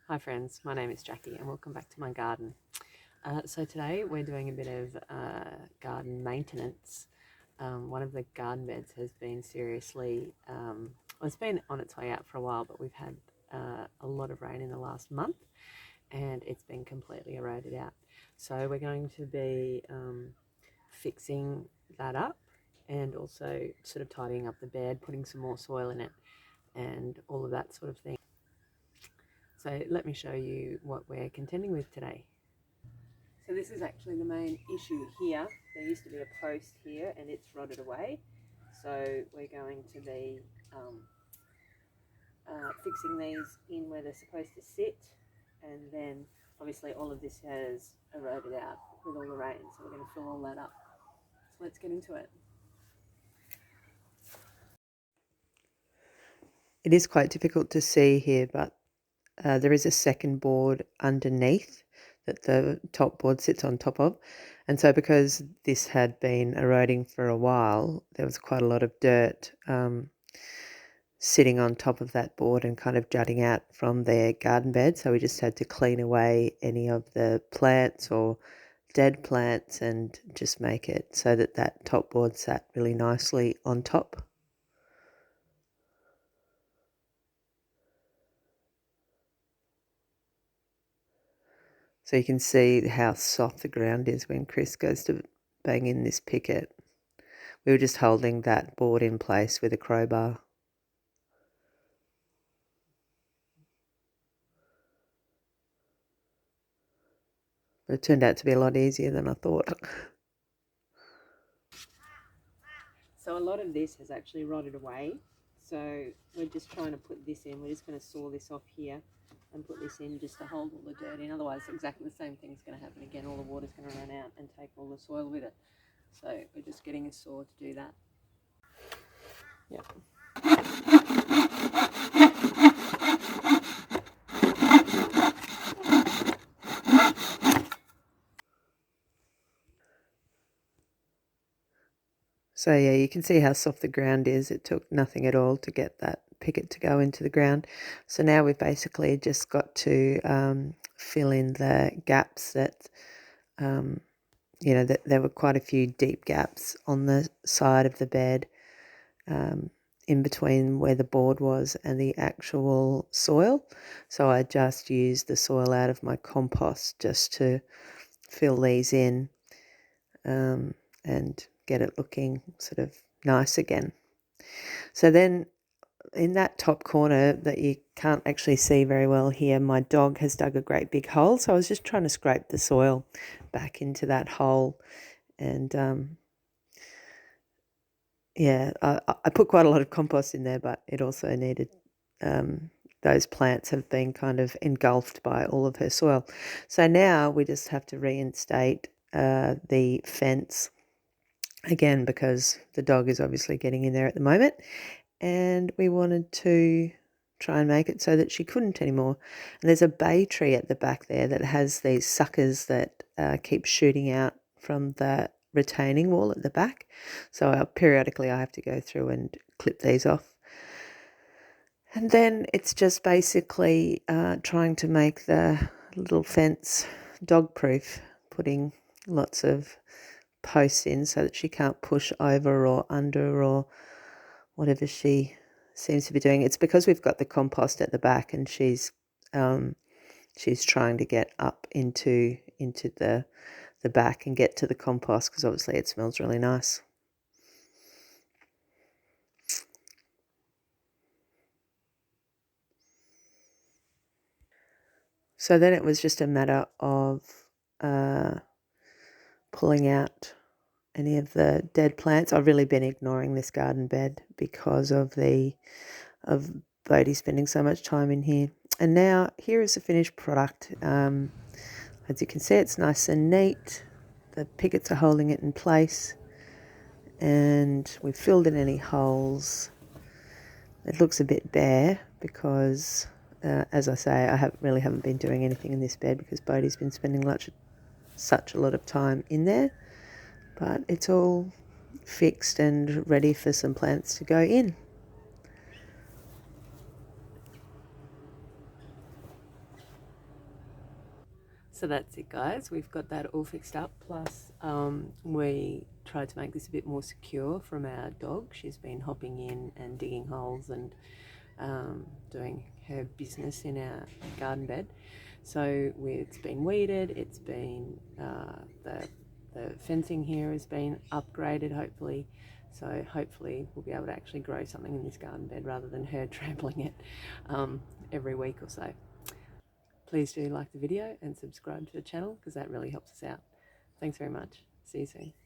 Hi friends, my name is Jackie and welcome back to my garden. So today we're doing a bit of garden maintenance. One of the garden beds has been seriously, well, it's been on its way out for a while, but we've had a lot of rain in the last month and it's been completely eroded out. So we're going to be fixing that up and also sort of tidying up the bed, putting some more soil in it and all of that sort of thing. So let me show you what we're contending with today. So this is actually the main issue here. There used to be a post here and it's rotted away. So we're going to be fixing these in where they're supposed to sit, and then obviously all of this has eroded out with all the rain, so we're going to fill all that up. So let's get into it. It is quite difficult to see here, but there is a second board underneath that the top board sits on top of. And so because this had been eroding for a while, there was quite a lot of dirt sitting on top of that board and kind of jutting out from their garden bed. So we just had to clean away any of the plants or dead plants and just make it so that that top board sat really nicely on top. So you can see how soft the ground is when Chris goes to bang in this picket. We were just holding that board in place with a crowbar. But it turned out to be a lot easier than I thought. So a lot of this has actually rotted away. So we're just trying to put this in. We're just going to saw this off here and put this in just to hold all the dirt in. Otherwise, exactly the same thing is going to happen again. All the water's going to run out and take all the soil with it. So we're just getting a saw to do that. Yep. So yeah, you can see how soft the ground is. It took nothing at all to get that picket to go into the ground. So now we've basically just got to fill in the gaps that, that there were quite a few deep gaps on the side of the bed, in between where the board was and the actual soil. So I just used the soil out of my compost just to fill these in, and get it looking sort of nice again. So then in that top corner that you can't actually see very well here, my dog has dug a great big hole. So I was just trying to scrape the soil back into that hole. And I put quite a lot of compost in there, but it also needed, those plants have been kind of engulfed by all of her soil. So now we just have to reinstate the fence again because the dog is obviously getting in there at the moment, and we wanted to try and make it so that she couldn't anymore. And there's a bay tree at the back there that has these suckers that keep shooting out from the retaining wall at the back. So periodically I have to go through and clip these off. And then it's just basically trying to make the little fence dog proof, putting lots of posts in so that she can't push over or under or whatever she seems to be doing. It's because we've got the compost at the back and she's trying to get up into the back and get to the compost because obviously it smells really nice. So then it was just a matter of pulling out any of the dead plants. I've really been ignoring this garden bed because of Bodhi spending so much time in here. And now here is the finished product. As you can see, it's nice and neat. The pickets are holding it in place, and we've filled in any holes. It looks a bit bare because, as I say, I really haven't been doing anything in this bed because Bodhi's been spending such a lot of time in there. But it's all fixed and ready for some plants to go in. So that's it, guys. We've got that all fixed up. Plus, we tried to make this a bit more secure from our dog. She's been hopping in and digging holes and doing her business in our garden bed. So it's been weeded. It's been the fencing here has been upgraded, hopefully. So hopefully we'll be able to actually grow something in this garden bed rather than her trampling it every week or so. Please do like the video and subscribe to the channel because that really helps us out. Thanks very much. See you soon.